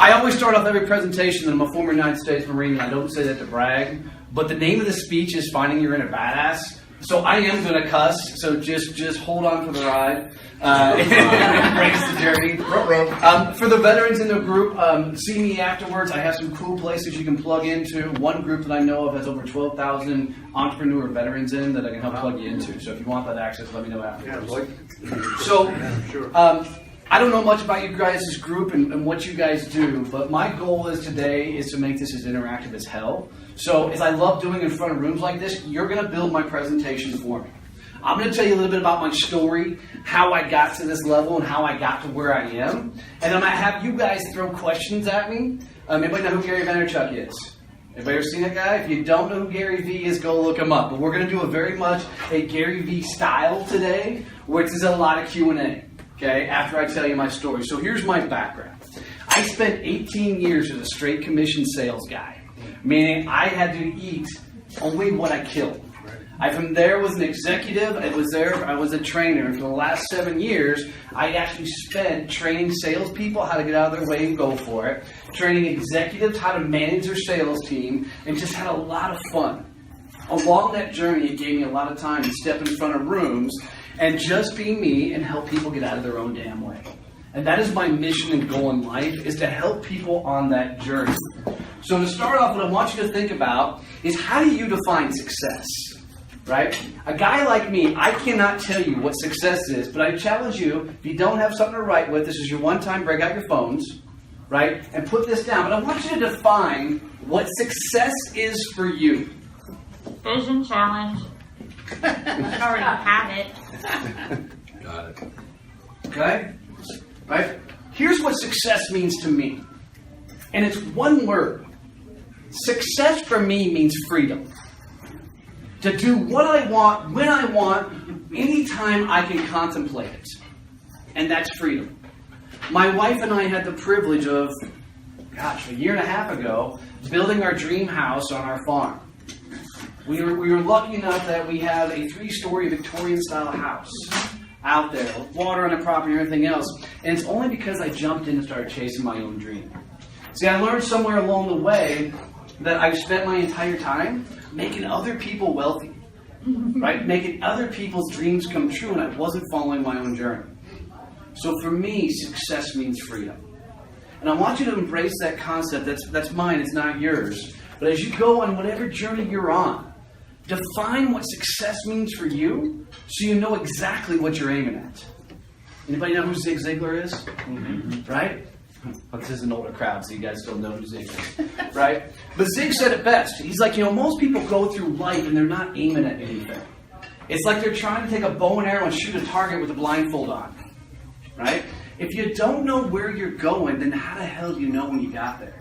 I always start off every presentation that I'm a former United States Marine, and I don't say that to brag, but the name of the speech is Finding Your Inner Badass. So I am going to cuss, so just hold on for the ride. Embrace the journey. For the veterans in the group, see me afterwards. I have some cool places you can plug into. One group that I know of has over 12,000 entrepreneur veterans in that I can help plug you into. So if you want that access, let me know afterwards. So, I don't know much about you guys' group and what you guys do, but my goal today is to make this as interactive as hell. So as I love doing in front of rooms like this, you're going to build my presentation for me. I'm going to tell you a little bit about my story, how I got to this level, and how I got to where I am. And I'm going to have you guys throw questions at me. Anybody know who Gary Vaynerchuk is? Anybody ever seen that guy? If you don't know who Gary V is, go look him up. But we're going to do a very much a Gary V style today, which is a lot of Q&A. Okay, after I tell you my story. So here's my background. I spent 18 years as a straight commission sales guy, meaning I had to eat only what I killed. I from there was an executive. I was a trainer. And for the last 7 years, I actually spent training salespeople how to get out of their way and go for it, training executives how to manage their sales team, and just had a lot of fun. Along that journey, it gave me a lot of time to step in front of rooms and just be me and help people get out of their own damn way. And that is my mission and goal in life, is to help people on that journey. So to start off, what I want you to think about is, how do you define success? Right? A guy like me, I cannot tell you what success is, but I challenge you, if you don't have something to write with, this is your one time, break out your phones, right? And put this down. But I want you to define what success is for you. Vision challenge. I already have it. Got it. Okay? Right? Here's what success means to me. And it's one word. Success for me means freedom. To do what I want, when I want, anytime I can contemplate it. And that's freedom. My wife and I had the privilege of, a year and a half ago, building our dream house on our farm. We were lucky enough that we have a 3-story Victorian-style house out there, with water on the property and everything else. And it's only because I jumped in and started chasing my own dream. See, I learned somewhere along the way that I've spent my entire time making other people wealthy, right? Making other people's dreams come true, and I wasn't following my own journey. So for me, success means freedom. And I want you to embrace that concept. That's mine, it's not yours. But as you go on whatever journey you're on, define what success means for you so you know exactly what you're aiming at. Anybody know who Zig Ziglar is? Mm-hmm. Right? Well, this is an older crowd, so you guys still know who Zig is. Right? But Zig said it best. He's like, most people go through life and they're not aiming at anything. It's like they're trying to take a bow and arrow and shoot a target with a blindfold on. Right? If you don't know where you're going, then how the hell do you know when you got there?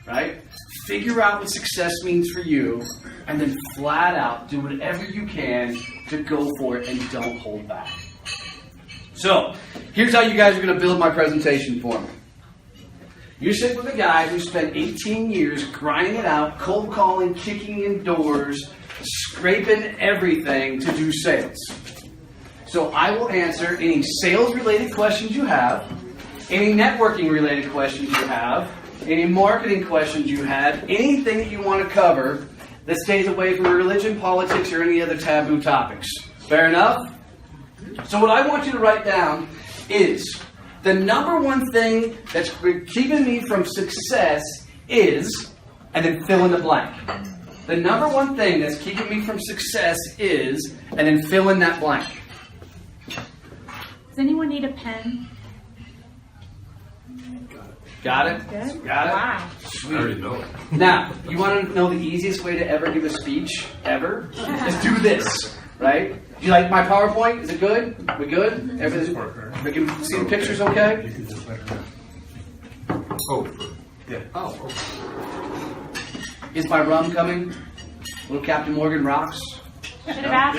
Right? Figure out what success means for you, and then flat out do whatever you can to go for it, and don't hold back. So, here's how you guys are going to build my presentation for me. You sit with a guy who spent 18 years grinding it out, cold calling, kicking in doors, scraping everything to do sales. So I will answer any sales-related questions you have, any networking-related questions you have, any marketing questions you have, anything that you want to cover that stays away from religion, politics, or any other taboo topics. Fair enough? So what I want you to write down is, the number one thing that's keeping me from success is, and then fill in the blank. The number one thing that's keeping me from success is, and then fill in that blank. Does anyone need a pen? Got it? Good. Got it? Wow. Sweet. I already know it. Now, you want to know the easiest way to ever give a speech, ever? Is do this, right? Do you like my PowerPoint? Is it good? We good? Everything's, we can see the pictures okay? Oh, yeah. Oh, Is my rum coming? Little Captain Morgan rocks? Should have asked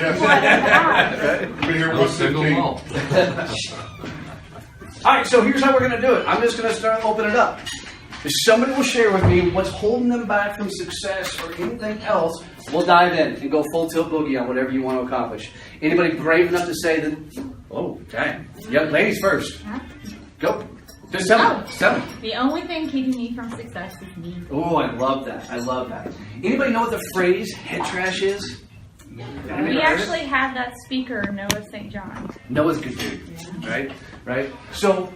before. Been here no with single 15. malt. All right, so here's how we're going to do it. I'm just going to start open it up. If somebody will share with me what's holding them back from success or anything else, we'll dive in and go full tilt boogie on whatever you want to accomplish. Anybody brave enough to say that? Oh, okay. Young ladies first. Go. Just tell me. Tell me. The only thing keeping me from success is me. Oh, I love that. I love that. Anybody know what the phrase head trash is? We actually have that speaker, Noah St. John. Noah's good dude, right? So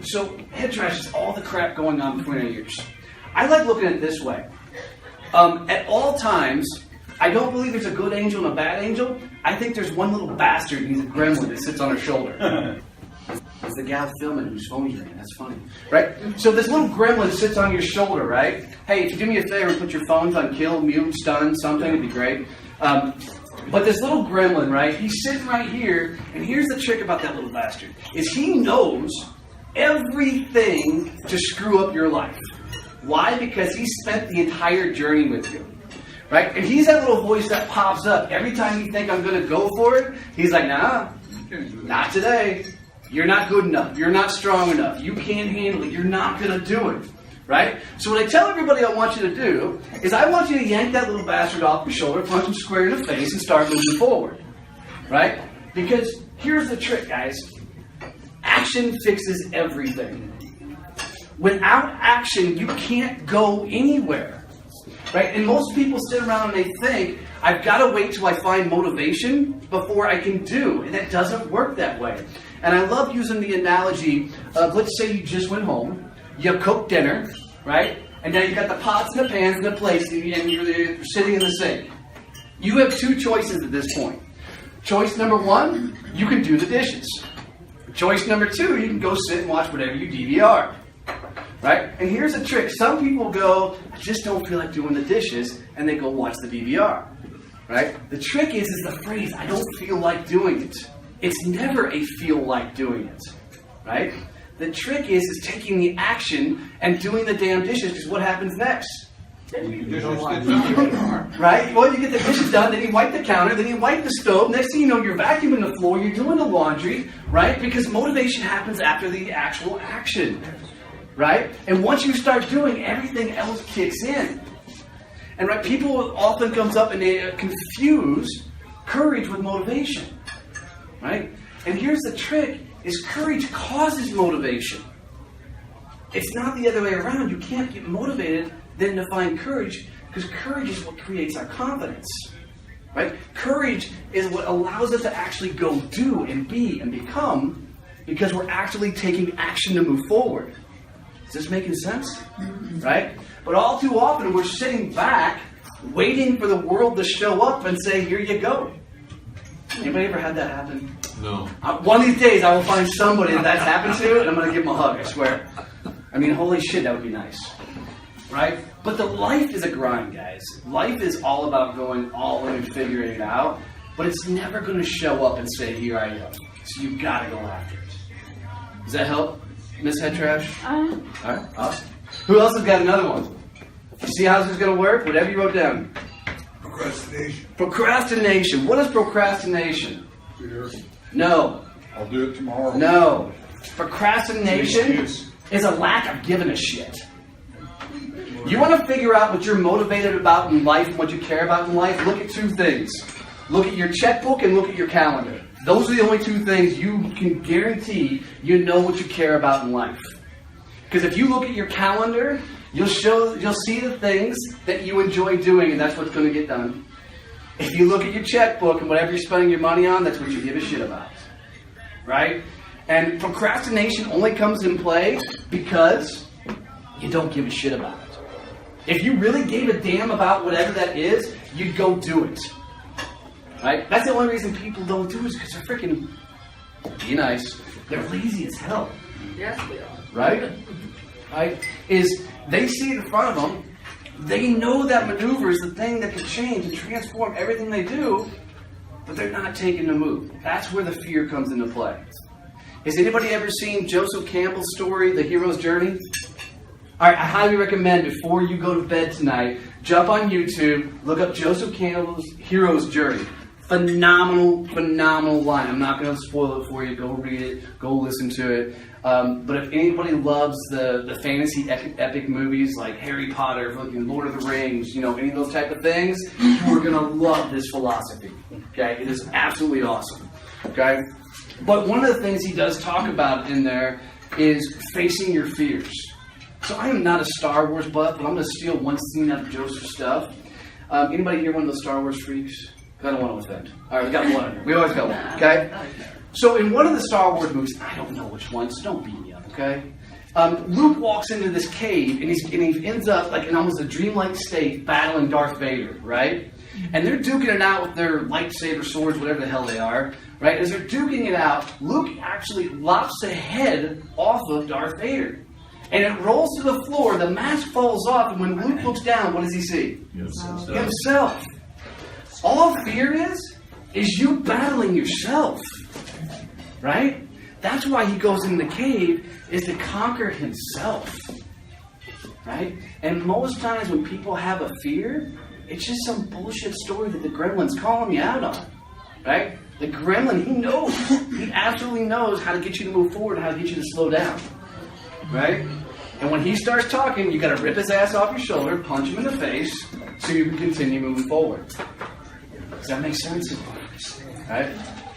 head trash is all the crap going on between our ears. I like looking at it this way. At all times, I don't believe there's a good angel and a bad angel. I think there's one little bastard, he's a gremlin that sits on her shoulder. It's the gal filming whose phone you're in. That's funny, right? So this little gremlin sits on your shoulder, right? Hey, if you do me a favor and put your phones on kill, mute, stun, something, it'd be great. But this little gremlin, right? He's sitting right here, and here's the trick about that little bastard: is he knows everything to screw up your life. Why? Because he spent the entire journey with you, right? And he's that little voice that pops up every time you think I'm going to go for it. He's like, nah, not today. You're not good enough. You're not strong enough. You can't handle it. You're not going to do it. Right? So what I tell everybody I want you to do is I want you to yank that little bastard off your shoulder, punch him square in the face, and start moving forward. Right? Because here's the trick, guys. Action fixes everything. Without action, you can't go anywhere. Right? And most people sit around and they think, I've got to wait till I find motivation before I can do. And that doesn't work that way. And I love using the analogy of, let's say you just went home. You cooked dinner, right? And now you got the pots and the pans and the plates, and you're sitting in the sink. You have two choices at this point. Choice number one, you can do the dishes. Choice number two, you can go sit and watch whatever you DVR. Right? And here's the trick. Some people go, I just don't feel like doing the dishes, and they go watch the DVR. Right? The trick is the phrase, I don't feel like doing it. It's never a feel like doing it. Right? The trick is taking the action and doing the damn dishes, because what happens next? Right? Well, you get the dishes done, then you wipe the counter, then you wipe the stove. Next thing you know, you're vacuuming the floor, you're doing the laundry, right? Because motivation happens after the actual action, right? And once you start doing, everything else kicks in. And right, people often comes up and they confuse courage with motivation, right? And here's the trick. Is courage causes motivation. It's not the other way around. You can't get motivated then to find courage, because courage is what creates our confidence. Right? Courage is what allows us to actually go do and be and become, because we're actually taking action to move forward. Is this making sense? Right? But all too often we're sitting back waiting for the world to show up and say, here you go. Anybody ever had that happen? No. One of these days, I will find somebody that that's happened to, and I'm going to give them a hug, I swear. I mean, holy shit, that would be nice. Right? But the life is a grind, guys. Life is all about going all in and figuring it out, but it's never going to show up and say, here I am. So you've got to go after it. Does that help, Miss Head Trash? All right, awesome. Who else has got another one? You see how this is going to work? Whatever you wrote down. Procrastination. Procrastination. What is procrastination? Fear. No. I'll do it tomorrow. No. Procrastination is a lack of giving a shit. You want to figure out what you're motivated about in life and what you care about in life? Look at two things. Look at your checkbook and look at your calendar. Those are the only two things you can guarantee you know what you care about in life. Because if you look at your calendar, you'll see the things that you enjoy doing, and that's what's going to get done. If you look at your checkbook and whatever you're spending your money on, that's what you give a shit about. Right? And procrastination only comes in play because you don't give a shit about it. If you really gave a damn about whatever that is, you'd go do it. Right? That's the only reason people don't do it, is because they're freaking, be nice, they're lazy as hell. Yes, we are. Right? Right? Is they see it in front of them, they know that maneuver is the thing that can change and transform everything they do, but they're not taking the move. That's where the fear comes into play. Has anybody ever seen Joseph Campbell's story, The Hero's Journey? All right, I highly recommend before you go to bed tonight, jump on YouTube, look up Joseph Campbell's Hero's Journey. Phenomenal, phenomenal line. I'm not going to spoil it for you. Go read it. Go listen to it. But if anybody loves the fantasy epic movies like Harry Potter, Lord of the Rings, any of those type of things, you are going to love this philosophy. Okay? It is absolutely awesome. Okay? But one of the things he does talk about in there is facing your fears. So I am not a Star Wars buff, but I'm going to steal one scene out of Joseph's stuff. Anybody here one of those Star Wars freaks? I don't want to offend. All right, we got one. We always got one, okay? So in one of the Star Wars movies, I don't know which one, so don't beat me up, okay? Luke walks into this cave, and he ends up like in almost a dreamlike state battling Darth Vader, right? And they're duking it out with their lightsaber swords, whatever the hell they are, right? As they're duking it out, Luke actually lops the head off of Darth Vader. And it rolls to the floor, the mask falls off, and when Luke looks down, what does he see? Himself. All fear is you battling yourself, right? That's why he goes in the cave, is to conquer himself, right? And most times when people have a fear, it's just some bullshit story that the gremlin's calling you out on, right? The gremlin, he knows. He absolutely knows how to get you to move forward and how to get you to slow down, right? And when he starts talking, you got to rip his ass off your shoulder, punch him in the face, so you can continue moving forward. Does that make sense? Right?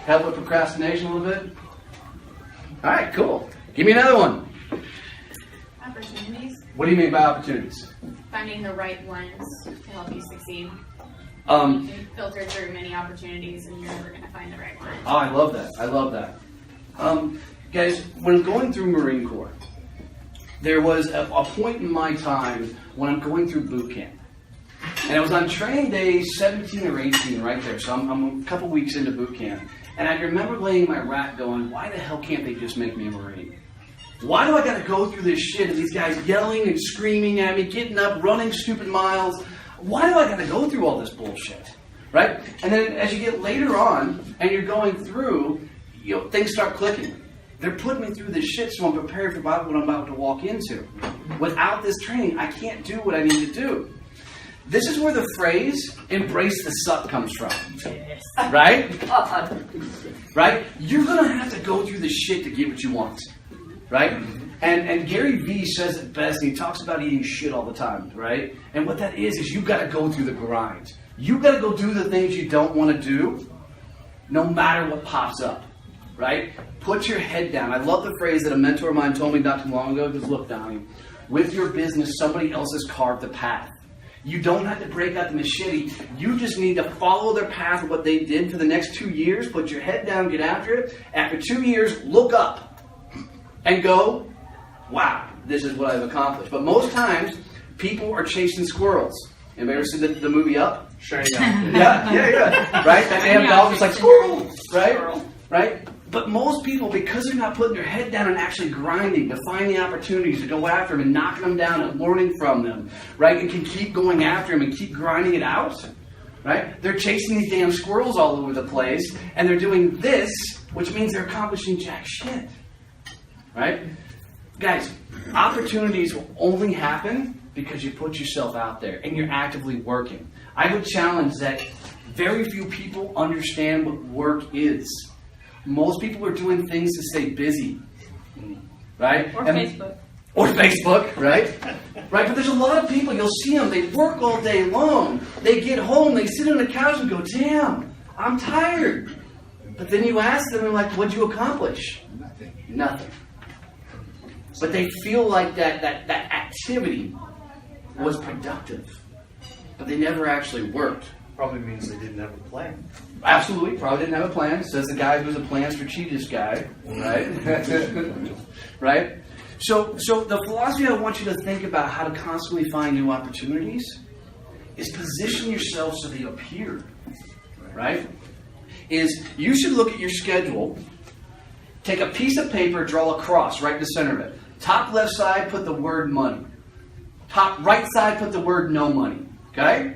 Help with procrastination a little bit? All right, cool. Give me another one. Opportunities. What do you mean by opportunities? Finding the right ones to help you succeed. You Um, can filter through many opportunities and you're never going to find the right one. Oh, I love that. I love that. Guys, when going through Marine Corps, there was a point in my time when I'm going through boot camp. And I was on training day 17 or 18 right there. So I'm a couple weeks into boot camp. And I remember laying my rack going, why the hell can't they just make me a Marine? Why do I got to go through this shit and these guys yelling and screaming at me, getting up, running stupid miles? Why do I got to go through all this bullshit? Right? And then as you get later on and you're going through, things start clicking. They're putting me through this shit so I'm prepared for what I'm about to walk into. Without this training, I can't do what I need to do. This is where the phrase, embrace the suck, comes from. Yes. Right? Right? You're going to have to go through this shit to get what you want. Right? And Gary Vee says it best, and he talks about eating shit all the time, right? And what that is you've got to go through the grind. You've got to go do the things you don't want to do, no matter what pops up, right? Put your head down. I love the phrase that a mentor of mine told me not too long ago. He goes, look, Donnie, with your business, somebody else has carved the path. You don't have to break out the machete. You just need to follow their path of what they did for the next 2 years. Put your head down, get after it. After 2 years, look up and go, wow, this is what I've accomplished. But most times, people are chasing squirrels. Anybody ever seen the movie Up? Sure, Yeah. Right? That damn dog is like, squirrel! Right? Right? But most people, because they're not putting their head down and actually grinding to find the opportunities to go after them and knocking them down and learning from them, right? And can keep going after them and keep grinding it out, right? They're chasing these damn squirrels all over the place, and they're doing this, which means they're accomplishing jack shit, right? Guys, opportunities will only happen because you put yourself out there and you're actively working. I would challenge that very few people understand what work is. Most people are doing things to stay busy, right? Or Facebook. Or Facebook, right? Right, but there's a lot of people, you'll see them, they work all day long. They get home, they sit on the couch and go, damn, I'm tired. But then you ask them, like, what'd you accomplish? Nothing. But they feel like that activity was productive. But they never actually worked. Probably means they didn't have a plan. Absolutely, probably didn't have a plan. Says the guy who's a plans for cheetahs guy, right? Right? So the philosophy I want you to think about how to constantly find new opportunities is position yourself so they appear, right? Is you should look at your schedule, take a piece of paper, draw a cross right in the center of it. Top left side, put the word money. Top right side, put the word no money, okay?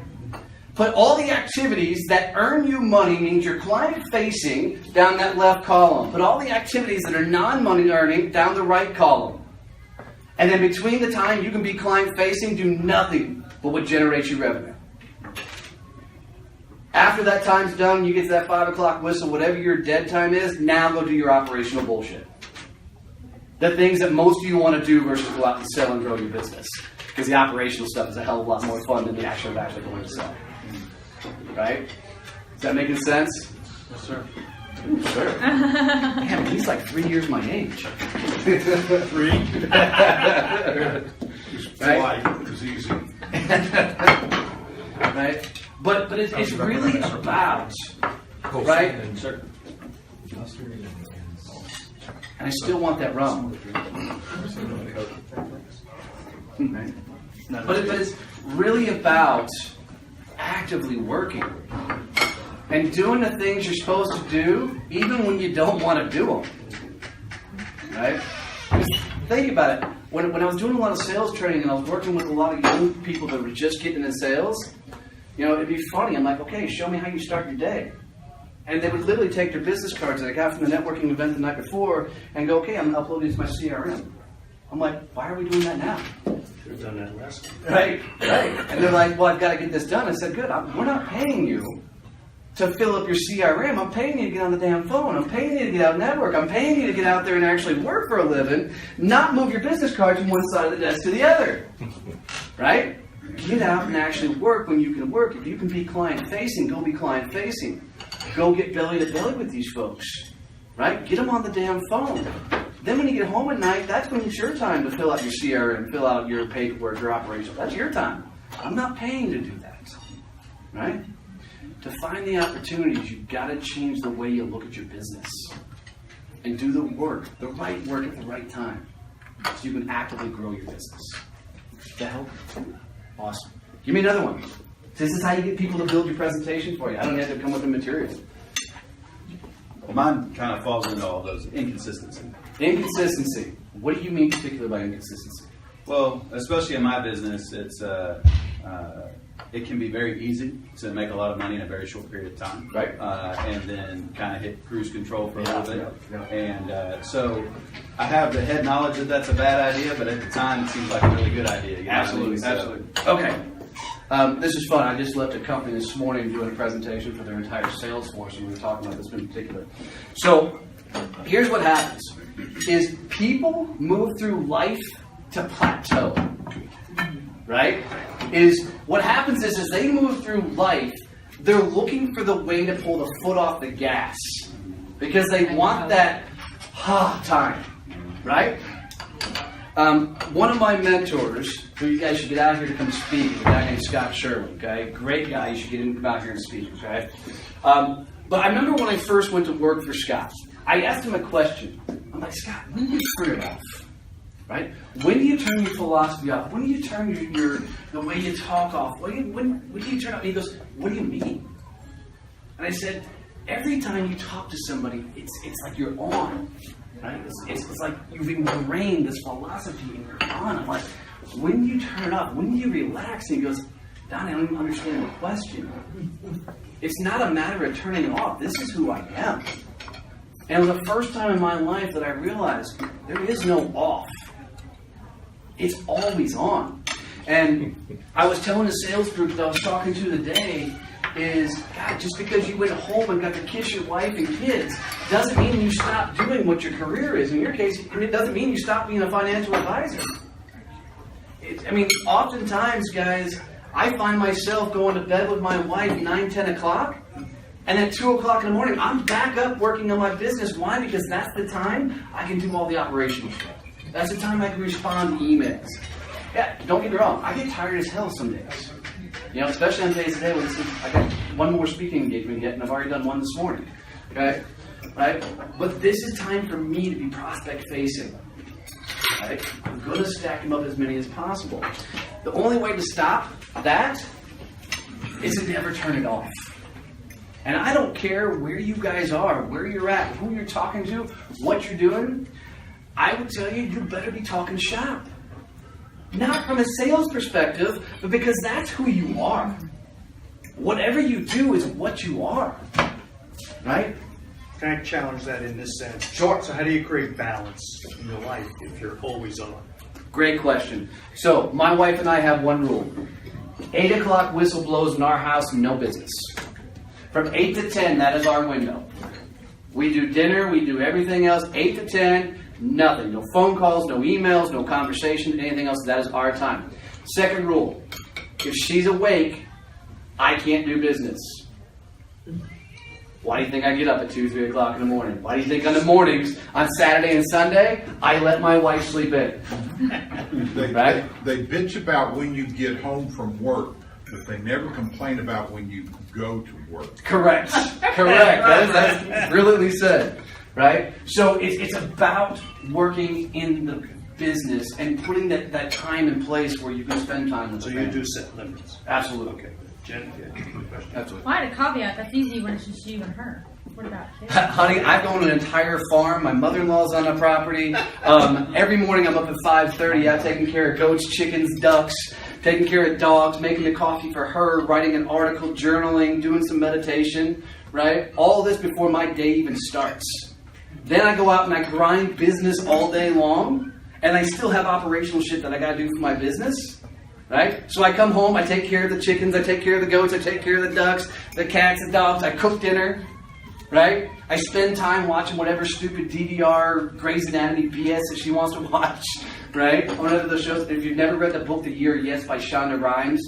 Put all the activities that earn you money, means you're client-facing, down that left column. Put all the activities that are non-money earning down the right column. And then between the time you can be client-facing, do nothing but what generates you revenue. After that time's done, you get to that 5 o'clock whistle, whatever your dead time is, now go do your operational bullshit. The things that most of you want to do versus go out and sell and grow your business. Because the operational stuff is a hell of a lot more fun than the actual of actually going to sell. Right? Is that making sense? Yes, sir. Ooh, sir. Damn, he's like 3 years my age. 3. Just Right. fly, it was easy. Right? But it's really about, right? And I still want that rum. Right? But it's really about actively working and doing the things you're supposed to do, even when you don't want to do them. Right? Because think about it. When I was doing a lot of sales training and I was working with a lot of young people that were just getting into sales, it'd be funny. I'm like, okay, show me how you start your day. And they would literally take their business cards that I got from the networking event the night before and go, okay, I'm going to upload these to my CRM. I'm like, why are we doing that now? Should have done that last time. Right. And they're like, well, I've got to get this done. I said, good. We're not paying you to fill up your CRM. I'm paying you to get on the damn phone. I'm paying you to get out and network. I'm paying you to get out there and actually work for a living, not move your business cards from one side of the desk to the other. Right? Get out and actually work when you can work. If you can be client-facing, go be client-facing. Go get belly-to-belly with these folks. Right? Get them on the damn phone. Then when you get home at night, that's when it's your time to fill out your CRM, fill out your paperwork, your operations. That's your time. I'm not paying to do that. Right? To find the opportunities, you've got to change the way you look at your business. And do the right work at the right time. So you can actively grow your business. Does that help? Awesome. Give me another one. This is how you get people to build your presentation for you. I don't have to come with the material. Mine kind of falls into all those. Inconsistency. Inconsistency. What do you mean particularly by inconsistency? Well, especially in my business, it can be very easy to make a lot of money in a very short period of time. Right. And then kind of hit cruise control for a little bit. Yeah. And so I have the head knowledge that that's a bad idea, but at the time it seems like a really good idea. You know what I mean? Absolutely. Okay. This is fun. I just left a company this morning doing a presentation for their entire sales force, and we were talking about this in particular. So here's what happens, is people move through life to plateau. Right? Is what happens is they move through life, they're looking for the way to pull the foot off the gas. Because they want that time. Right? One of my mentors, who you guys should get out here to come speak, is a guy named Scott Sherwood, okay? Great guy, you should get him out here and speak, okay? But I remember when I first went to work for Scott, I asked him a question. I'm like, Scott, when do you turn it off? Right? When do you turn your philosophy off? When do you turn the way you talk off? When do you turn off? And he goes, what do you mean? And I said, every time you talk to somebody, it's like you're on. Right? It's like you've ingrained this philosophy and you're on. I'm like, when do you turn it off? When do you relax? And he goes, Donnie, I don't even understand the question. It's not a matter of turning it off. This is who I am. And it was the first time in my life that I realized there is no off. It's always on. And I was telling the sales group that I was talking to today is, God, just because you went home and got to kiss your wife and kids doesn't mean you stop doing what your career is. In your case, it doesn't mean you stop being a financial advisor. Oftentimes, guys, I find myself going to bed with my wife 9, 10 o'clock, and at 2 o'clock in the morning, I'm back up working on my business. Why? Because that's the time I can do all the operational stuff. That's the time I can respond to emails. Yeah, don't get me wrong. I get tired as hell some days. Especially on days today when I got one more speaking engagement yet, and I've already done one this morning. Okay? Right? But this is time for me to be prospect-facing. Right? I'm going to stack them up as many as possible. The only way to stop that is to never turn it off. And I don't care where you guys are, where you're at, who you're talking to, what you're doing. I would tell you, you better be talking shop. Not from a sales perspective, but because that's who you are. Whatever you do is what you are. Right? Can I challenge that in this sense? Sure. So how do you create balance in your life if you're always on? Great question. So, my wife and I have one rule. 8 o'clock whistle blows in our house, no business. From 8 to 10, that is our window. We do dinner, we do everything else. 8 to 10, nothing. No phone calls, no emails, no conversation, anything else. That is our time. Second rule. If she's awake, I can't do business. Why do you think I get up at 2, 3 o'clock in the morning? Why do you think on the mornings, on Saturday and Sunday, I let my wife sleep in? Right? They bitch about when you get home from work, but they never complain about when you go to work. Correct. That's brilliantly said. Right? So it's about working in the business and putting that time in place where you can spend time with So the you family. do set limits. Absolutely. Okay. Jen, yeah, good question. Absolutely. Well, I had a caveat. That's easy when it's just you and her. What about kids? Honey, I've owned an entire farm. My mother-in-law's on the property. Every morning I'm up at 5:30 out taking care of goats, chickens, ducks, taking care of dogs, making the coffee for her, writing an article, journaling, doing some meditation, right? All this before my day even starts. Then I go out and I grind business all day long, and I still have operational shit that I got to do for my business. Right? So I come home, I take care of the chickens, I take care of the goats, I take care of the ducks, the cats, the dogs, I cook dinner, right? I spend time watching whatever stupid DDR, Grey's Anatomy BS that she wants to watch, right? One of those shows. If you've never read the book The Year of Yes by Shonda Rhimes,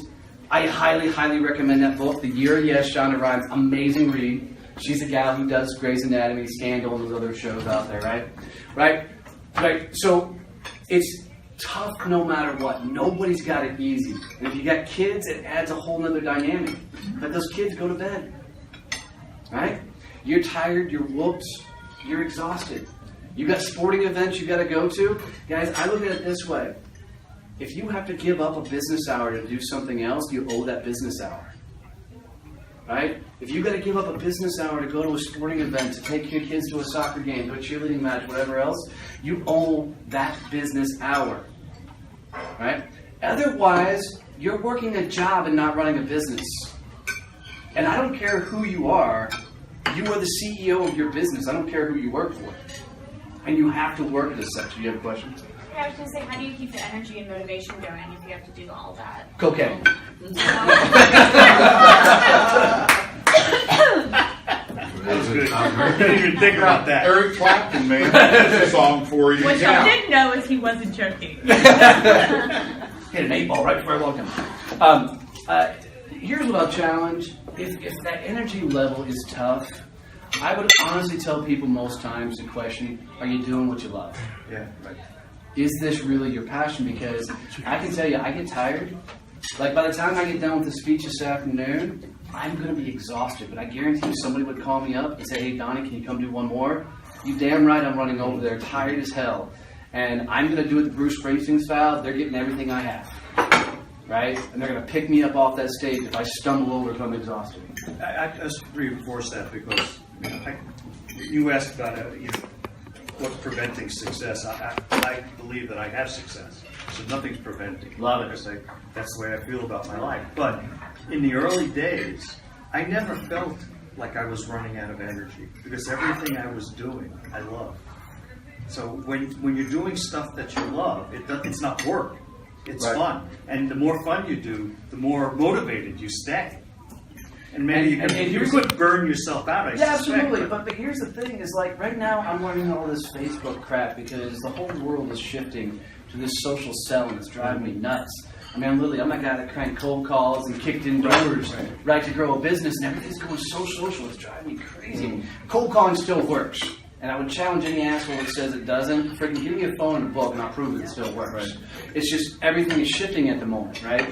I highly, highly recommend that book, The Year of Yes, Shonda Rhimes. Amazing read. She's a gal who does Grey's Anatomy, Scandal, and those other shows out there, right? Right. So it's tough no matter what. Nobody's got it easy. And if you got kids, it adds a whole nother dynamic. Let those kids go to bed. Right? You're tired, you're whooped, you're exhausted. You got sporting events you got to go to. Guys, I look at it this way. If you have to give up a business hour to do something else, you owe that business hour. Right? If you got to give up a business hour to go to a sporting event, to take your kids to a soccer game, to a cheerleading match, whatever else, you owe that business hour. Right? Otherwise, you're working a job and not running a business. And I don't care who you are the CEO of your business. I don't care who you work for. And you have to work it as such. You have a question? Yeah, I was going to say, how do you keep the energy and motivation going if you have to do all that? Cocaine. That was good. I didn't even think about that. Eric Clapton, man, that's a song for you. What you didn't know is he wasn't joking. Hit an 8-ball right before I walked in. Here's what I'll challenge. If that energy level is tough, I would honestly tell people most times the question, are you doing what you love? Yeah, right. Is this really your passion? Because I can tell you, I get tired. Like by the time I get done with the speech this afternoon, I'm going to be exhausted. But I guarantee you somebody would call me up and say, hey, Donnie, can you come do one more? You damn right I'm running over there, tired as hell. And I'm going to do it the Bruce Springsteen style. They're getting everything I have. Right? And they're going to pick me up off that stage if I stumble over if I'm exhausted. I just reinforce that because you asked about what's preventing success. I believe that I have success, so nothing's preventing. Love it. Because that's the way I feel about my life. But in the early days, I never felt like I was running out of energy because everything I was doing, I loved. So when you're doing stuff that you love, it's not work. It's fun. And the more fun you do, the more motivated you stay. And maybe you could burn yourself out, I suspect. Absolutely. But here's the thing, is like right now I'm learning all this Facebook crap because the whole world is shifting to this social selling that's driving me nuts. I mean, I'm that guy that cranked cold calls and kicked in doors, right, to grow a business, and everything's going so social, it's driving me crazy. Cold calling still works. And I would challenge any asshole that says it doesn't. Freaking give me a phone and a book and I'll prove it still works. Right. It's just everything is shifting at the moment, right?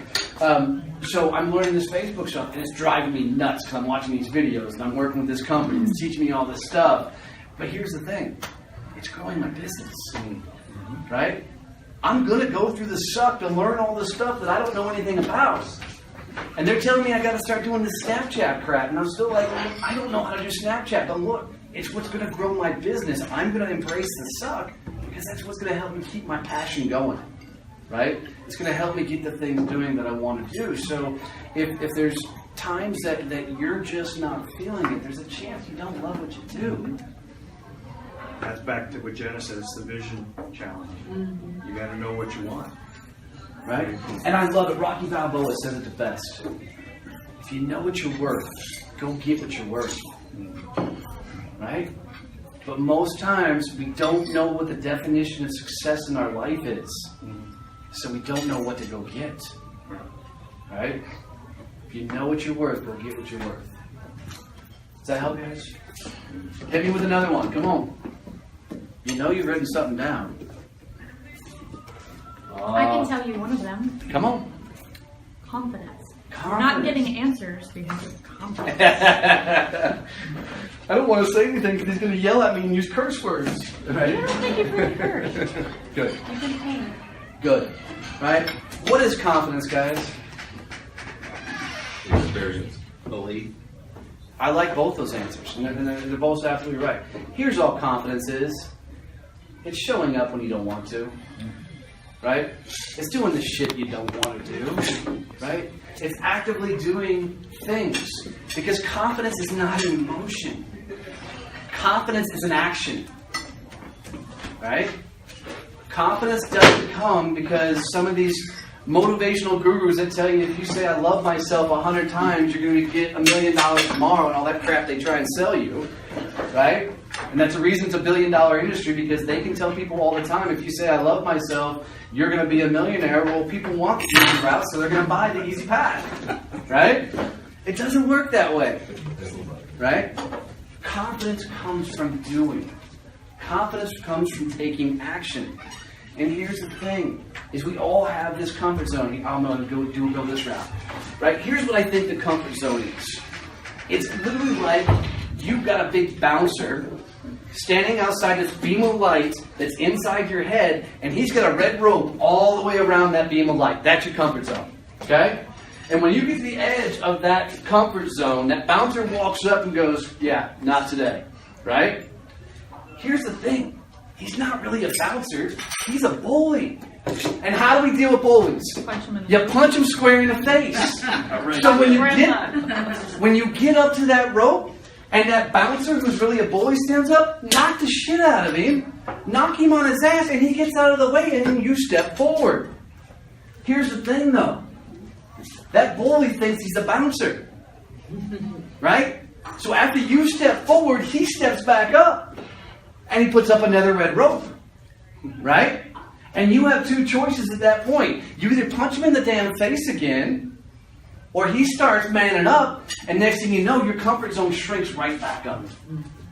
So I'm learning this Facebook stuff and it's driving me nuts because I'm watching these videos and I'm working with this company and it's teaching me all this stuff. But here's the thing. It's growing my business, right? I'm going to go through the suck to learn all this stuff that I don't know anything about. And they're telling me I got to start doing this Snapchat crap. And I'm still like, I don't know how to do Snapchat. But look. It's what's going to grow my business. I'm going to embrace the suck because that's what's going to help me keep my passion going, right? It's going to help me get the things doing that I want to do. So if there's times that you're just not feeling it, there's a chance you don't love what you do. That's back to what Jenna said, it's the vision challenge. Mm-hmm. You got to know what you want. Right? And I love it. Rocky Balboa says it the best. If you know what you're worth, go get what you're worth. Right? But most times we don't know what the definition of success in our life is. So we don't know what to go get. Right? If you know what you're worth, go get what you're worth. Does that help, guys? Hit me with another one. Come on. You know you've written something down. I can tell you one of them. Come on. Confidence. We're Confidence. not getting answers because of confidence. I don't want to say anything because he's going to yell at me and use curse words. Right? I don't think you've really heard. Good. You've been paid. Good. Right? What is confidence, guys? Experience. Belief. I like both those answers, and they're both absolutely right. Here's all confidence is. It's showing up when you don't want to. Right? It's doing the shit you don't want to do. Right? It's actively doing things. Because confidence is not an emotion. Confidence is an action. Right? Confidence doesn't come because some of these motivational gurus that tell you if you say I love myself 100 times, you're going to get $1 million tomorrow and all that crap they try and sell you. Right? And that's the reason it's a $1 billion industry, because they can tell people all the time, if you say I love myself, you're going to be a millionaire. Well, people want the easy route, so they're going to buy the easy path. Right? It doesn't work that way. Right? Confidence comes from doing. Confidence comes from taking action. And here's the thing, is we all have this comfort zone. I'm going to go this route. Right? Here's what I think the comfort zone is. It's literally like you've got a big bouncer standing outside this beam of light that's inside your head, and he's got a red rope all the way around that beam of light. That's your comfort zone. Okay? And when you get to the edge of that comfort zone, that bouncer walks up and goes, yeah, not today. Right? Here's the thing. He's not really a bouncer. He's a bully. And how do we deal with bullies? Punch him in the You punch him square in the face. So when you get up to that rope, and that bouncer who's really a bully stands up, knock the shit out of him, knock him on his ass, and he gets out of the way, and then you step forward. Here's the thing, though. That bully thinks he's a bouncer. Right? So after you step forward, he steps back up. And he puts up another red rope. Right? And you have two choices at that point. You either punch him in the damn face again, or he starts manning up, and next thing you know, your comfort zone shrinks right back up.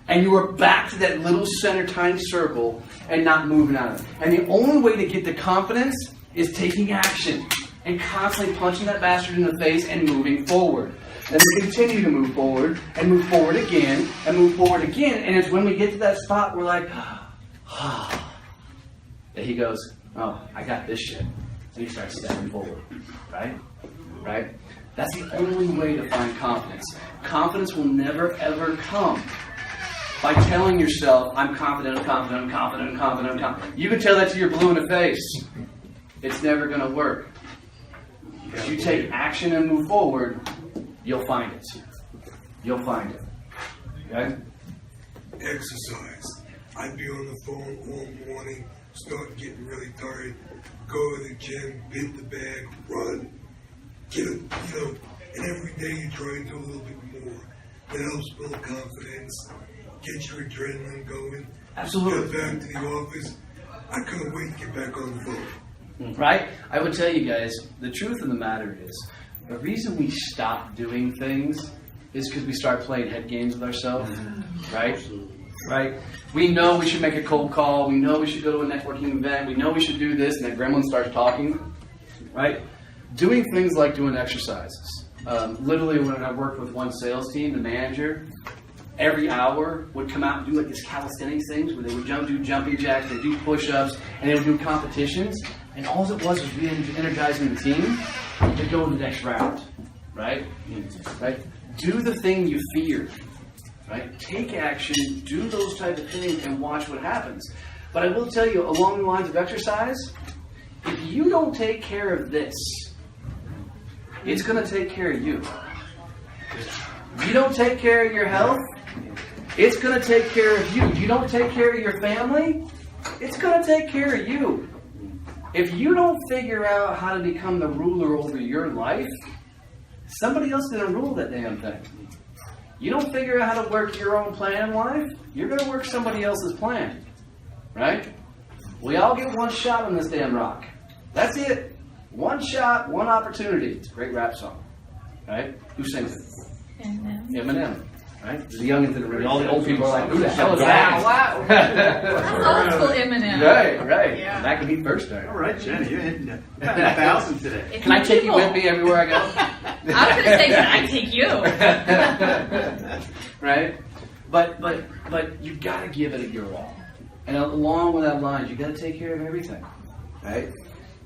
And you are back to that little center tiny circle and not moving out of it. And the only way to get the confidence is taking action and constantly punching that bastard in the face and moving forward. And we continue to move forward and move forward again and move forward again. And it's when we get to that spot we're like, that he goes, oh, I got this shit. And he starts stepping forward. Right? Right? That's the only way to find confidence. Confidence will never, ever come by telling yourself, I'm confident, I'm confident, I'm confident, I'm confident, I'm confident. You can tell that to your blue in the face. It's never going to work. If you take action and move forward, you'll find it. You'll find it. Okay? Exercise. I'd be on the phone all morning, start getting really tired, go to the gym, hit the bag, run, get a, and every day you try to do a little bit more. It helps build confidence, get your adrenaline going. Absolutely. Get back to the office. I couldn't wait to get back on the phone. Right? I would tell you guys, the truth of the matter is, the reason we stop doing things is because we start playing head games with ourselves. Right? Right? We know we should make a cold call. We know we should go to a networking event. We know we should do this, and that gremlin starts talking. Right? Doing things like doing exercises. Literally, when I worked with one sales team, the manager, every hour would come out and do like these calisthenics things where they would do jumping jacks, they do push-ups, and they would do competitions. And all it was re-energizing the team to go to the next round. Right? Right? Do the thing you fear. Right? Take action, do those type of things, and watch what happens. But I will tell you, along the lines of exercise, if you don't take care of this, it's going to take care of you. You don't take care of your health, it's going to take care of you. You don't take care of your family, it's going to take care of you. If you don't figure out how to become the ruler over your life, somebody else is going to rule that damn thing. You don't figure out how to work your own plan in life, you're going to work somebody else's plan. Right? We all get one shot on this damn rock. That's it. One shot, one opportunity. It's a great rap song. Right? Who sings it? Eminem. Eminem. Right? The youngins didn't really. All the old people are like, who the hell is that? Wow. That's old school Eminem. Right. Yeah. Back when he first started. All right, Jenny, you're hitting 1,000 today. If Can I take you people- with me everywhere I go? I was going to say, can I take you? Right? But you gotta give it your all. And along with that line, you gotta take care of everything. Right?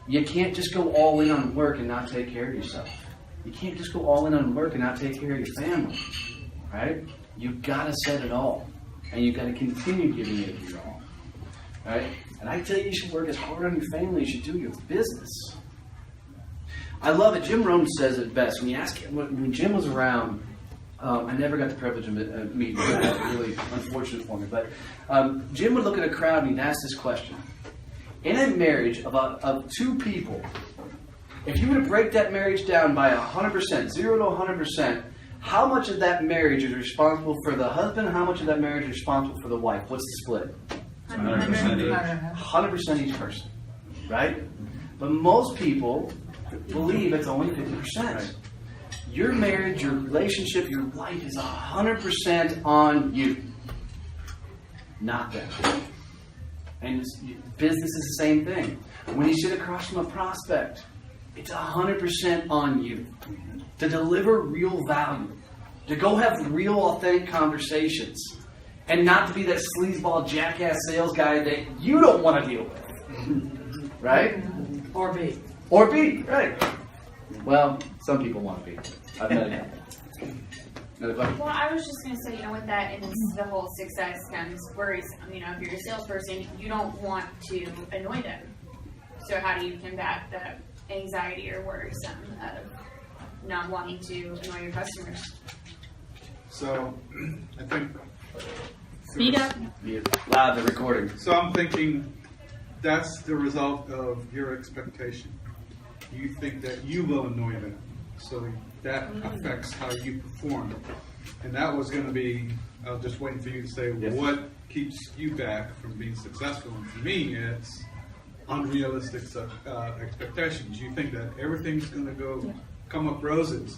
You can't just go all in on work and not take care of yourself. You can't just go all in on work and not take care of your family. Right? You gotta set it all. And you gotta continue giving it your all. Right? And I tell you, you should work as hard on your family as you do your business. I love it. Jim Rohn says it best. When you ask him, when Jim was around, I never got the privilege of meeting him. That's really unfortunate for me. But Jim would look at a crowd and he'd ask this question. In a marriage of two people, if you were to break that marriage down by 100%, 0 to 100%, how much of that marriage is responsible for the husband? How much of that marriage is responsible for the wife? What's the split? 100% each person. Right? But most people believe it's only 50%. Your marriage, your relationship, your life is 100% on you, not them. And business is the same thing. When you sit across from a prospect, it's 100% on you to deliver real value, to go have real, authentic conversations, and not to be that sleazeball, jackass sales guy that you don't want to deal with, right? Or be. Or be, right. Well, some people want to be. I've met it. Another question? Well, I was just going to say, with that, and the whole success comes worrisome. If you're a salesperson, you don't want to annoy them. So how do you combat that anxiety or worrisome of not wanting to annoy your customers? So, I think. Speed up. Live, the recording. So I'm thinking that's the result of your expectation. You think that you will annoy them, so that affects how you perform. And that was going to be, I was just waiting for you to say, what keeps you back from being successful? And for me, it's unrealistic expectations. You think that everything's going to come up roses,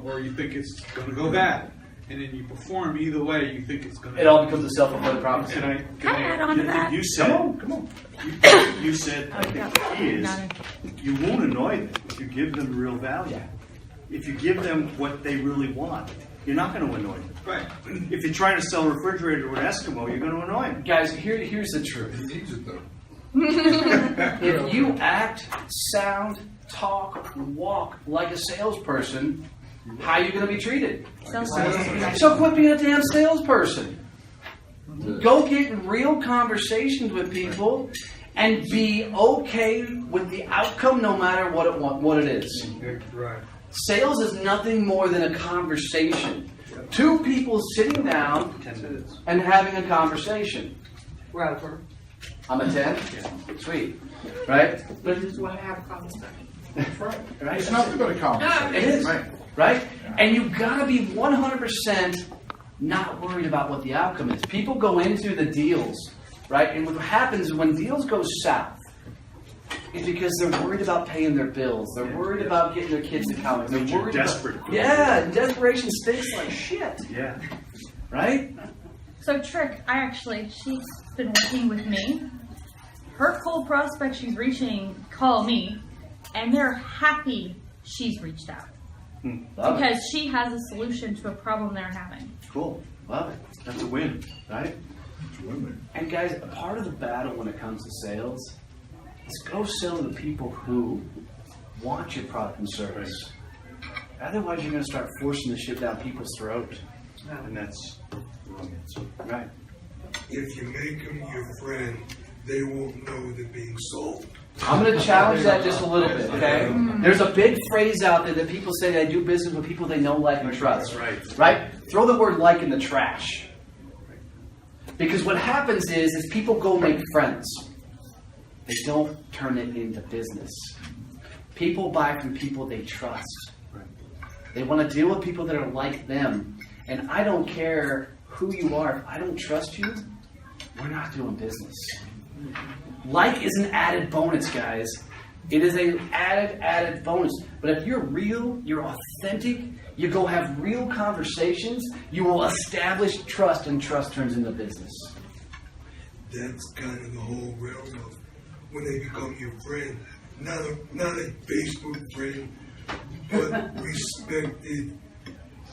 or you think it's going to go bad. And then you perform either way, you think it's going to. It all becomes a self-fulfilling prophecy. Can I add on to that? You said, Come on. You said, I think the key is, you won't annoy them if you give them real value. If you give them what they really want, you're not going to annoy them. Right. If you're trying to sell a refrigerator to an Eskimo, you're going to annoy them. Guys, here's the truth. He needs it though. If you act, sound, talk, walk like a salesperson, how are you going to be treated? So quit being a damn salesperson. Go get real conversations with people and be okay with the outcome no matter what it is. Right. Sales is nothing more than a conversation. Two people sitting down 10 minutes. and having a conversation. Roper. I'm a 10? Sweet. Right? But this is what I have a conversation. That's right. Right? It's nothing but a conversation. It is. Right. Right? And you've got to be 100% not worried about what the outcome is. People go into the deals, right? And what happens when deals go south is because they're worried about paying their bills. They're worried about getting their kids to college. They're You're worried desperate. about... Yeah, and desperation stinks like shit. Yeah. Right? So Trick, she's been working with me. Her cold prospects she's reaching call me, and they're happy she's reached out. Love Because she has a solution to a problem they're having. Cool. Love it. That's a win. Right? And guys, a part of the battle when it comes to sales is go sell to the people who want your product and service. Otherwise, you're going to start forcing the shit down people's throats. And that's the wrong answer. Right. If you make them your friend, they won't know they're being sold. I'm going to challenge that just a little bit, okay? There's a big phrase out there that people say they do business with people they know, like, and trust. That's right. Right? Throw the word like in the trash. Because what happens is people go make friends. They don't turn it into business. People buy from people they trust. They want to deal with people that are like them. And I don't care who you are. If I don't trust you, we're not doing business. Like is an added bonus, guys. It is a added bonus. But if you're real, you're authentic, you go have real conversations, you will establish trust, and trust turns into business. That's kind of the whole realm of when they become your friend. Not a Facebook friend, but respected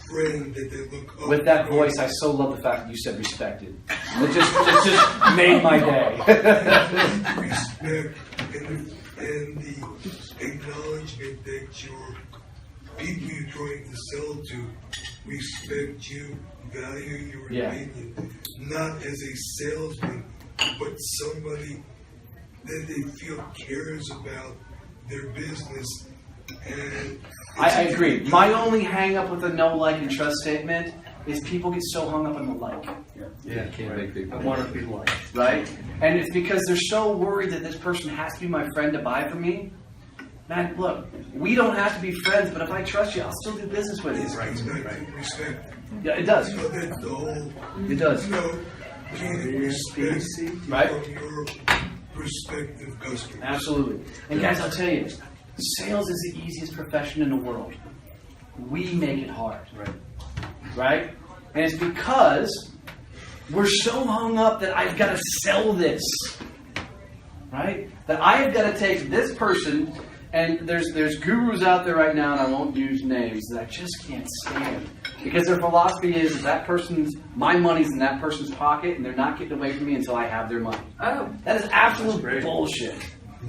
friend that they look up With that to. voice, I so love the fact that you said respected. It just made my day. Respect and the acknowledgement that your people you're trying to sell to respect you, value your opinion, not as a salesman, but somebody that they feel cares about their business. And I agree. My only hang up with the no, like, and trust statement is people get so hung up on the like. Yeah, can't make people. I want to be liked. Right? And it's because they're so worried that this person has to be my friend to buy from me. Man, look, we don't have to be friends, but if I trust you, I'll still do business with you. It's back to respect. Yeah, it does. You know, that's the whole, It does. gaining respect Right? from your prospective customers. Absolutely. And guys, I'll tell you, sales is the easiest profession in the world. We make it hard. Right? And it's because we're so hung up that I've got to sell this. Right? That I have got to take this person, and there's gurus out there right now, and I won't use names, that I just can't stand. Because their philosophy is that my money's in that person's pocket, and they're not getting away from me until I have their money. Oh. That is absolute bullshit.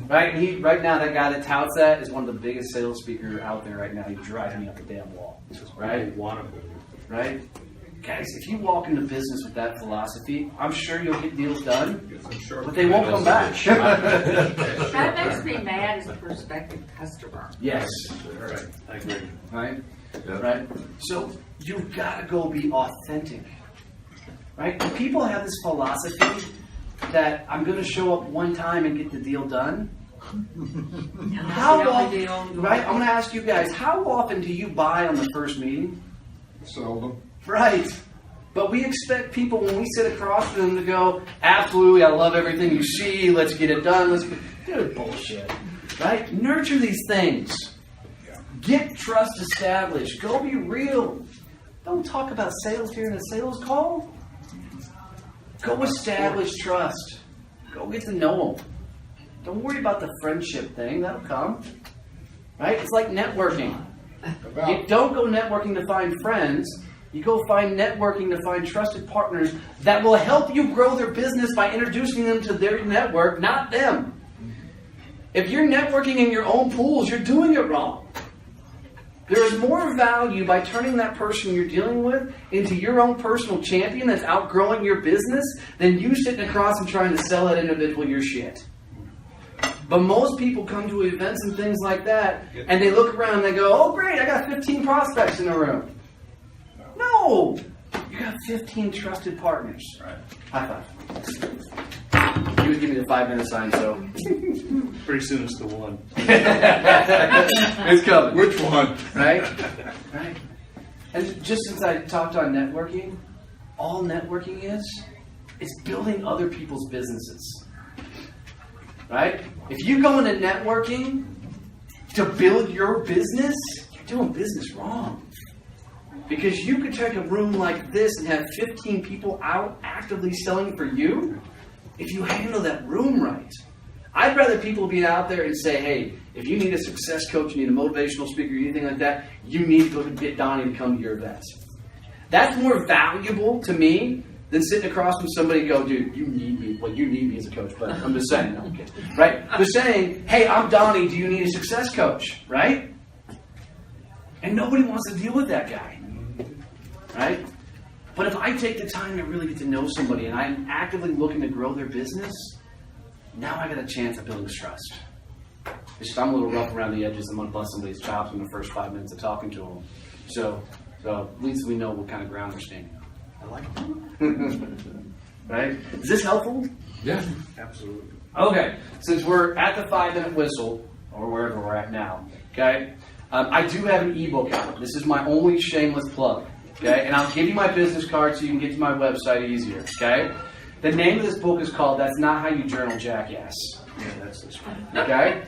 Right? And right now, that guy that touts that is one of the biggest sales speakers out there right now. He's driving me up the damn wall. Right? Right? Guys, if you walk into business with that philosophy, I'm sure you'll get deals done, but they won't come back. That makes me mad as a prospective customer. Yes. Right. I agree. Right? Right? So you've got to go be authentic. Right? And people have this philosophy that I'm going to show up one time and get the deal done. How often, right? I'm going to ask you guys, how often do you buy on the first meeting? Seldom. Right. But we expect people, when we sit across from them, to go, absolutely, I love everything you see, let's get it done. Dude, bullshit. Right? Nurture these things. Get trust established. Go be real. Don't talk about sales during a sales call. Go establish trust. Go get to know them. Don't worry about the friendship thing. That'll come. Right? It's like networking. You don't go networking to find friends. You go find networking to find trusted partners that will help you grow their business by introducing them to their network, not them. If you're networking in your own pools, you're doing it wrong. There is more value by turning that person you're dealing with into your own personal champion that's outgrowing your business than you sitting across and trying to sell that individual your shit. But most people come to events and things like that, and they look around and they go, oh great, I got 15 prospects in the room. No! You got 15 trusted partners. Right. High five. He was giving me the 5-minute sign, so. Pretty soon it's the one. It's coming. Which one? Right? Right? And just since I talked on networking, all networking is building other people's businesses. Right? If you go into networking to build your business, you're doing business wrong. Because you could take a room like this and have 15 people out actively selling for you if you handle that room right. I'd rather people be out there and say, hey, if you need a success coach, you need a motivational speaker, anything like that, you need to go get Donnie to come to your events. That's more valuable to me than sitting across from somebody and go, dude, you need me. Well, you need me as a coach, but I'm just saying. No, I'm kidding. Right? They're saying, hey, I'm Donnie, do you need a success coach? Right? And nobody wants to deal with that guy. Right? But if I take the time to really get to know somebody and I'm actively looking to grow their business, now I got a chance of building trust. It's just I'm a little rough around the edges. I'm going to bust somebody's chops in the first 5 minutes of talking to them. So at least we know what kind of ground we're standing on. I like it. Right? Is this helpful? Yeah. Absolutely. Okay. Since we're at the 5-minute whistle, or wherever we're at now, okay, I do have an ebook out. This is my only shameless plug. Okay, and I'll give you my business card so you can get to my website easier. Okay, the name of this book is called "That's Not How You Journal, Jackass." Yeah, that's this one. Okay,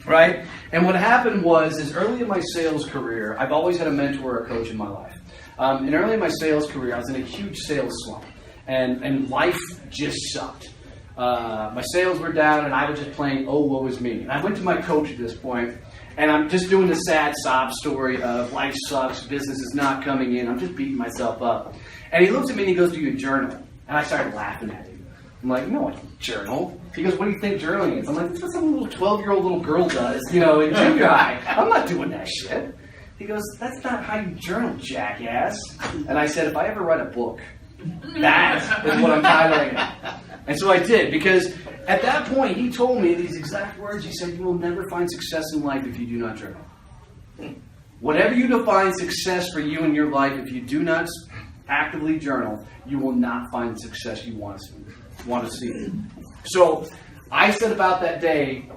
Right? And what happened was, is early in my sales career, I've always had a mentor or a coach in my life. And early in my sales career, I was in a huge sales slump. And life just sucked. My sales were down, and I was just playing, oh, woe is me. And I went to my coach at this point, and I'm just doing the sad sob story of life sucks, business is not coming in, I'm just beating myself up. And he looks at me and he goes, do you journal? And I started laughing at him. I'm like, no, I don't journal. He goes, what do you think journaling is? I'm like, that's what some little 12-year-old little girl does, in junior high. I'm not doing that shit. He goes, that's not how you journal, jackass. And I said, if I ever write a book, that is what I'm titling it. And so I did, because at that point, he told me these exact words. He said, you will never find success in life if you do not journal. Whatever you define success for you in your life, if you do not actively journal, you will not find the success you want to see. So I set about that day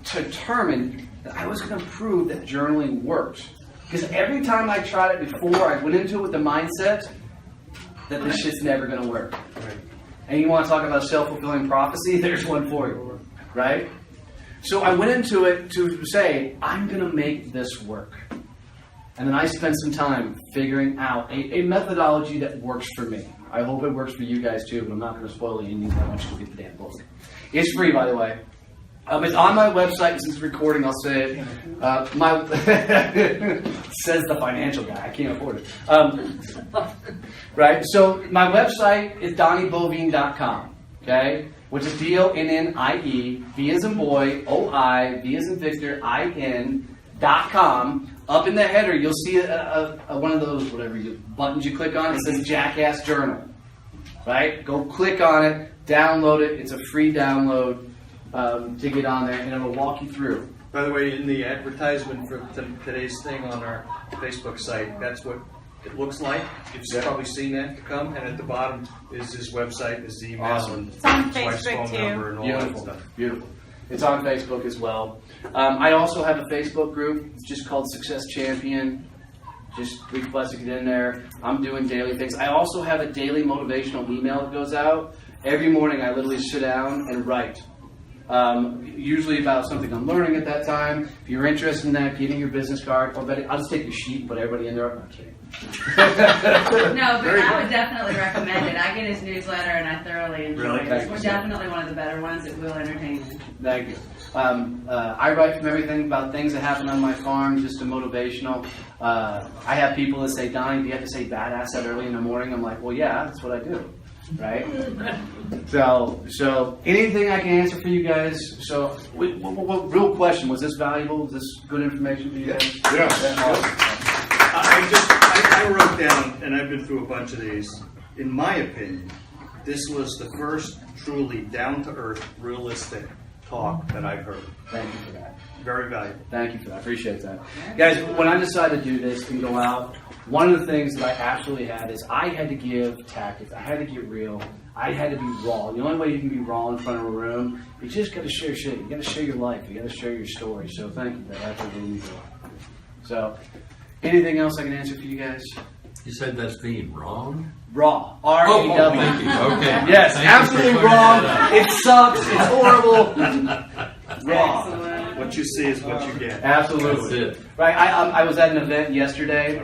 to determine that I was going to prove that journaling works. Because every time I tried it before, I went into it with the mindset that this shit's never going to work. And you want to talk about self-fulfilling prophecy? There's one for you, right? So I went into it to say, I'm going to make this work. And then I spent some time figuring out a methodology that works for me. I hope it works for you guys too, but I'm not going to spoil it. You need that much to get the damn book. It's free, by the way. It's on my website. Since it's recording, I'll say it. Says the financial guy. I can't afford it. Right? So my website is DonnieBoivin.com. Okay? Which is DONNIE, V as in boy, OI, V as in Victor, IN.com. Up in the header, you'll see one of those buttons you click on. It says Jackass Journal. Right? Go click on it, download it. It's a free download to get on there, and it'll walk you through. By the way, in the advertisement for today's thing on our Facebook site, that's what it looks like. You've probably seen that come, and at the bottom is his website, his email, Awesome. It's on his wife's Facebook phone too. number, and all that Beautiful. stuff. Beautiful. It's on Facebook as well. I also have a Facebook group. It's just called Success Champion. Just request to get in there. I'm doing daily things. I also have a daily motivational email that goes out. Every morning I literally sit down and write. Usually about something I'm learning at that time. If you're interested in that, getting your business card, or better, I'll just take your sheet and put everybody in there. I'm kidding. No, but I would definitely recommend it. I get his newsletter and I thoroughly enjoy Really? it. We're definitely one of the better ones. It will entertain you. Thank you. I write from everything about things that happen on my farm, just to motivational. I have people that say, Donnie, do you have to say badass that early in the morning? I'm like, well, yeah, that's what I do. Right? So anything I can answer for you guys. So, what real question, was this valuable? Was this good information for you guys? Yeah. I wrote down, and I've been through a bunch of these. In my opinion, this was the first truly down-to-earth, realistic talk that I've heard. Thank you for that. Very valuable. Thank you for that. I appreciate that. Guys, when I decided to do this and go out, one of the things that I absolutely had is I had to give tactics. I had to get real. I had to be raw. The only way you can be raw in front of a room, you just got to share shit. You got to share your life. You got to share your story. So thank you for that. That's really cool. So, anything else I can answer for you guys? You said that's being wrong? Raw. R-A-W. Oh, thank you. Okay. Yes, Thank absolutely you for clearing wrong. that up. It sucks. It's horrible. Raw. What you see is what you get. Absolutely. That's it. Right. I was at an event yesterday,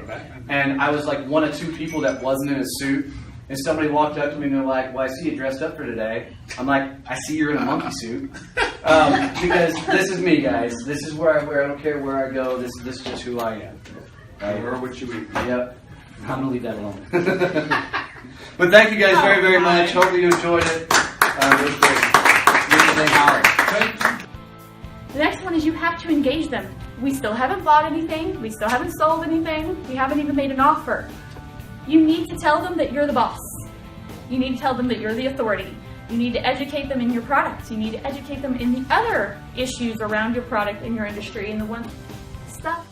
and I was like one of two people that wasn't in a suit. And somebody walked up to me and they're like, well, I see you dressed up for today. I'm like, I see you're in a monkey suit. Because this is me, guys. This is where I wear. I don't care where I go. This is just who I am. Right? Or what you eat. Yep. I'm going to leave that alone. But thank you guys very, very much. Hopefully you enjoyed it. It was great. The next one is you have to engage them. We still haven't bought anything. We still haven't sold anything. We haven't even made an offer. You need to tell them that you're the boss. You need to tell them that you're the authority. You need to educate them in your product. You need to educate them in the other issues around your product and your industry and the one stuff